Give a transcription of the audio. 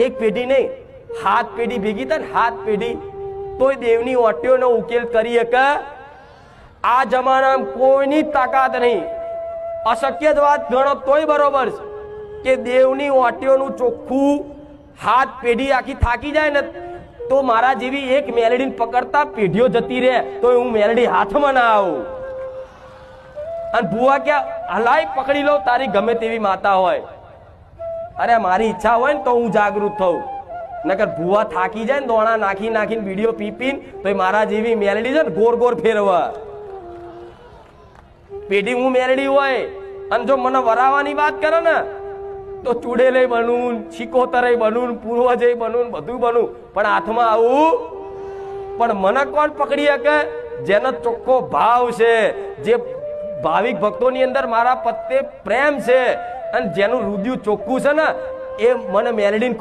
એક પેઢી નહીં, 7 પેઢી ભેગી થાય ને 7 પેઢી તોય દેવની ઓટીઓનો ઉકેલ કરી શકે આ જમાનામાં કોઈની તાકાત નહીં. અશક્ય જ વાત ગણો તોય બરોબર છે કે દેવની ઓટીઓનું ચોખ્ખું 7 પેઢી આખી થાકી જાય ને તો મારા જેવી એક મેલડીને પકડતા પેઢીઓ જતી રહે તો હું મેલડી હાથમાં ના આવું. અને ભુવા ક્યાં હલાય પકડી લો તારી ગમે તેવી માતા હોય. અરે મારી ઈચ્છા હોય ને તો હું જાગૃત થઉં, નકર ભુવા થાકી જાય ને દોણા નાખી નાખીને વિડીયો પીપીને તો મારા જેવી મેલડી છે ને ગોર ગોર ફેરવા પેઢી હું મેલડી હોય. અને જો મને વરાવાની વાત કરે ને તો ચૂડેલે બનવું, શિકોતરે બનવું, પૂર્વજય બનવું, બધું બનવું, પણ હાથમાં આવું. પણ મને કોણ પકડી શકે? જેનો ચોખ્ખો ભાવ છે, જે ભાવિક ભક્તોની અંદર મારા પ્રત્યે પ્રેમ છે અને જેનું હૃદય ચોખ્ખું છે ને એ મને મેલડીને